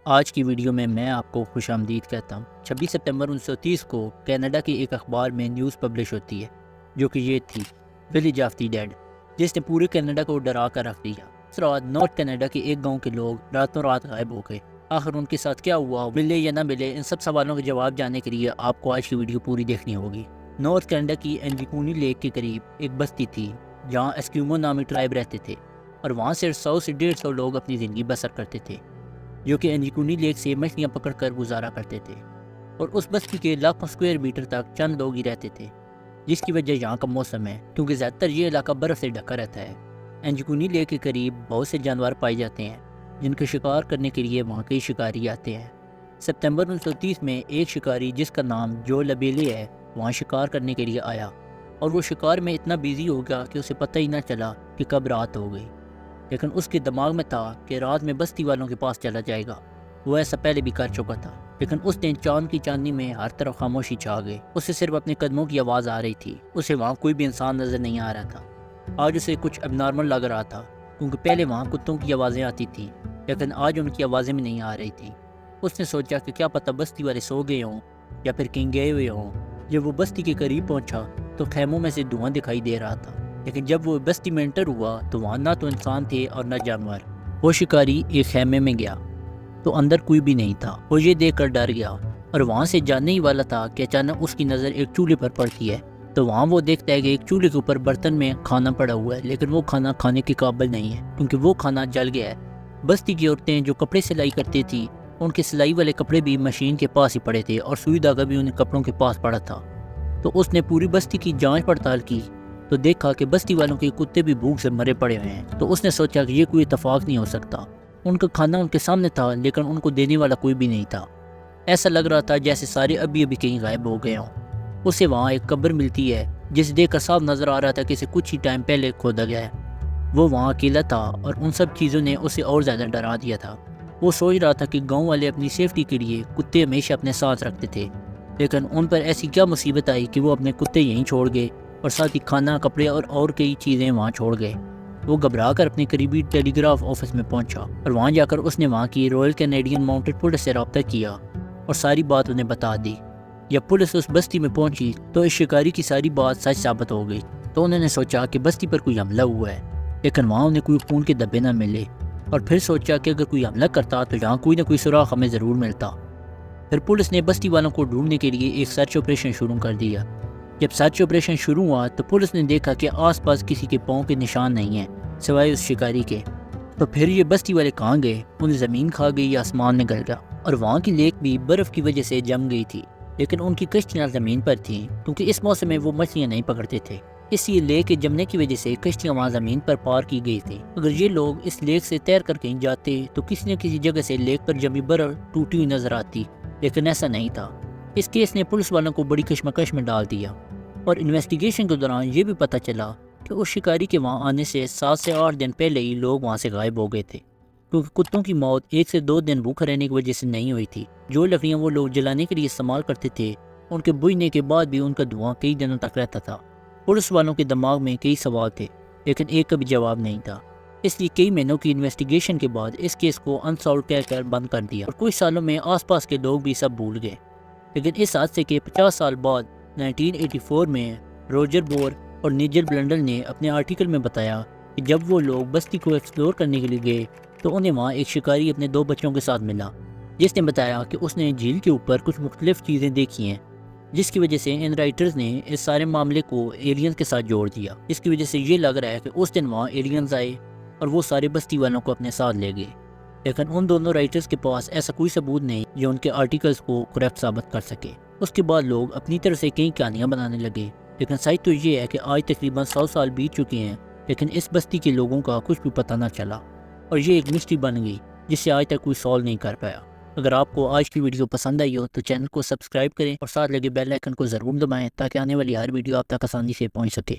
آج کی ویڈیو میں آپ کو خوش آمدید کہتا ہوں۔ 26 ستمبر 1930 کو کینیڈا کے ایک اخبار میں نیوز پبلش ہوتی ہے جو کہ یہ تھی ولیج آف دی ڈیڈ، جس نے پورے کینیڈا کو ڈرا کر رکھ دیا۔ اس رات نارتھ کینیڈا کے ایک گاؤں کے لوگ راتوں رات غائب ہو گئے۔ آخر ان کے ساتھ کیا ہوا، ملے یا نہ ملے، ان سب سوالوں کے جواب جاننے کے لیے آپ کو آج کی ویڈیو پوری دیکھنی ہوگی۔ نارتھ کینیڈا کی انجیکونی لیک کے قریب ایک بستی تھی جہاں ایسکیمو نامی ٹرائب رہتے تھے، اور وہاں سے 100 سے 150 لوگ اپنی زندگی بسر کرتے تھے، جو کہ انجیکونی لیک سے مچھلیاں پکڑ کر گزارا کرتے تھے۔ اور اس بستی کے لاکھوں اسکوائر میٹر تک چند لوگ ہی رہتے تھے، جس کی وجہ یہاں کا موسم ہے، کیونکہ زیادہ تر یہ علاقہ برف سے ڈھکا رہتا ہے۔ انجیکونی لیک کے قریب بہت سے جانور پائے جاتے ہیں جن کا شکار کرنے کے لیے وہاں کئی شکاری آتے ہیں۔ ستمبر 1930 میں ایک شکاری جس کا نام جو لبیلے ہے وہاں شکار کرنے کے لیے آیا، اور وہ شکار میں اتنا بیزی ہو گیا کہ اسے پتہ ہی نہ چلا کہ کب رات ہو گئی۔ لیکن اس کے دماغ میں تھا کہ رات میں بستی والوں کے پاس چلا جائے گا۔ وہ ایسا پہلے بھی کر چکا تھا، لیکن اس دن چاند کی چاندنی میں ہر طرف خاموشی چھا گئی۔ اسے صرف اپنے قدموں کی آواز آ رہی تھی، اسے وہاں کوئی بھی انسان نظر نہیں آ رہا تھا۔ آج اسے کچھ اب نارمل لگ رہا تھا، کیونکہ پہلے وہاں کتوں کی آوازیں آتی تھیں، لیکن آج ان کی آوازیں بھی نہیں آ رہی تھیں۔ اس نے سوچا کہ کیا پتہ بستی والے سو گئے ہوں یا پھر کہیں گئے ہوئے ہوں۔ جب وہ بستی کے قریب پہنچا تو خیموں میں سے دھواں دکھائی دے رہا تھا، لیکن جب وہ بستی میں انٹر ہوا تو وہاں نہ تو انسان تھے اور نہ جانور۔ وہ شکاری ایک خیمے میں گیا تو اندر کوئی بھی نہیں تھا۔ وہ یہ دیکھ کر ڈر گیا اور وہاں سے جانے ہی والا تھا کہ اچانک اس کی نظر ایک چولہے پر پڑتی ہے۔ تو وہاں وہ دیکھتا ہے کہ ایک چولہے کے اوپر برتن میں کھانا پڑا ہوا ہے، لیکن وہ کھانا کھانے کے قابل نہیں ہے کیونکہ وہ کھانا جل گیا ہے۔ بستی کی عورتیں جو کپڑے سلائی کرتی تھی، ان کے سلائی والے کپڑے بھی مشین کے پاس ہی پڑے تھے، اور سوئی دھاگا بھی ان کپڑوں کے پاس پڑا تھا۔ تو اس نے پوری بستی کی جانچ پڑتال کی تو دیکھا کہ بستی والوں کے کتے بھی بھوک سے مرے پڑے ہوئے ہیں۔ تو اس نے سوچا کہ یہ کوئی اتفاق نہیں ہو سکتا۔ ان کا کھانا ان کے سامنے تھا، لیکن ان کو دینے والا کوئی بھی نہیں تھا۔ ایسا لگ رہا تھا جیسے سارے ابھی کہیں غائب ہو گئے ہوں۔ اسے وہاں ایک قبر ملتی ہے جسے دیکھ کر صاف نظر آ رہا تھا کہ اسے کچھ ہی ٹائم پہلے کھودا گیا ہے۔ وہ وہاں اکیلا تھا اور ان سب چیزوں نے اسے اور زیادہ ڈرا دیا تھا۔ وہ سوچ رہا تھا کہ گاؤں والے اپنی سیفٹی کے لیے کتے ہمیشہ اپنے ساتھ رکھتے تھے، لیکن ان پر ایسی کیا مصیبت آئی کہ وہ اپنے کتے یہیں چھوڑ گئے، اور ساتھ ہی کھانا، کپڑے اور کئی چیزیں وہاں چھوڑ گئے۔ وہ گھبرا کر اپنے قریبی ٹیلی گراف آفس میں پہنچا، اور وہاں جا کر اس نے وہاں کی رائل کینیڈین ماؤنٹڈ پولیس سے رابطہ کیا اور ساری بات انہیں بتا دی۔ جب پولیس اس بستی میں پہنچی تو اس شکاری کی ساری بات سچ ثابت ہو گئی۔ تو انہوں نے سوچا کہ بستی پر کوئی حملہ ہوا ہے، لیکن وہاں انہیں کوئی خون کے دھبے نہ ملے، اور پھر سوچا کہ اگر کوئی حملہ کرتا تو یہاں کوئی نہ کوئی سراغ ہمیں ضرور ملتا۔ پھر پولیس نے بستی والوں کو ڈھونڈنے کے لیے ایک سرچ آپریشن شروع کر دیا۔ جب سرچ آپریشن شروع ہوا تو پولیس نے دیکھا کہ آس پاس کسی کے پاؤں کے نشان نہیں ہیں سوائے اس شکاری کے۔ تو پھر یہ بستی والے کہاں گئے؟ انہیں زمین کھا گئی یا آسمان نگل گیا؟ اور وہاں کی لیک بھی برف کی وجہ سے جم گئی تھی، لیکن ان کی کشتیاں زمین پر تھیں کیونکہ اس موسم میں وہ مچھلیاں نہیں پکڑتے تھے۔ اس لیے لیک کے جمنے کی وجہ سے کشتیاں وہاں زمین پر پار کی گئی تھی۔ اگر یہ لوگ اس لیک سے تیر کر کہیں جاتے تو کسی نہ کسی جگہ سے لیک پر جمی برف ٹوٹی ہوئی نظر آتی، لیکن ایسا نہیں تھا۔ اس کیس نے پولیس والوں کو بڑی کشمکش میں ڈال دیا، اور انویسٹیگیشن کے دوران یہ بھی پتہ چلا کہ اس شکاری کے وہاں آنے سے 7 سے 8 دن پہلے ہی لوگ وہاں سے غائب ہو گئے تھے، کیونکہ کتوں کی موت 1 سے 2 دن بھوکا رہنے کی وجہ سے نہیں ہوئی تھی۔ جو لکڑیاں وہ لوگ جلانے کے لیے استعمال کرتے تھے، ان کے بجھنے کے بعد بھی ان کا دھواں کئی دنوں تک رہتا تھا۔ پولیس والوں کے دماغ میں کئی سوال تھے، لیکن ایک کا بھی جواب نہیں تھا۔ اس لیے کئی مہینوں کی انویسٹیگیشن کے بعد اس کیس کو انسالوڈ کہہ کر بند کر دیا، اور کچھ سالوں میں آس پاس کے لوگ بھی سب بھول گئے۔ لیکن اس حادثے کے 50 سال بعد 1984 میں روجر بور اور نیجل بلنڈل نے اپنے آرٹیکل میں بتایا کہ جب وہ لوگ بستی کو ایکسپلور کرنے کے لیے گئے تو انہیں وہاں ایک شکاری اپنے 2 بچوں کے ساتھ ملا، جس نے بتایا کہ اس نے جھیل کے اوپر کچھ مختلف چیزیں دیکھی ہیں، جس کی وجہ سے ان رائٹرز نے اس سارے معاملے کو ایلینز کے ساتھ جوڑ دیا۔ اس کی وجہ سے یہ لگ رہا ہے کہ اس دن وہاں ایلینز آئے اور وہ سارے بستی والوں کو اپنے ساتھ لے گئے، لیکن ان دونوں رائٹرز کے پاس ایسا کوئی ثبوت نہیں جو ان کے آرٹیکلز کو کریکٹ ثابت کر سکے۔ اس کے بعد لوگ اپنی طرف سے کئی کہانیاں بنانے لگے، لیکن سچ تو یہ ہے کہ آج تقریباً 100 سال بیت چکے ہیں، لیکن اس بستی کے لوگوں کا کچھ بھی پتہ نہ چلا، اور یہ ایک مسٹری بن گئی جس سے آج تک کوئی سالو نہیں کر پایا۔ اگر آپ کو آج کی ویڈیو پسند آئی ہو تو چینل کو سبسکرائب کریں اور ساتھ لگے بیل آئیکن کو ضرور دبائیں تاکہ آنے والی ہر ویڈیو آپ تک آسانی سے پہنچ سکے۔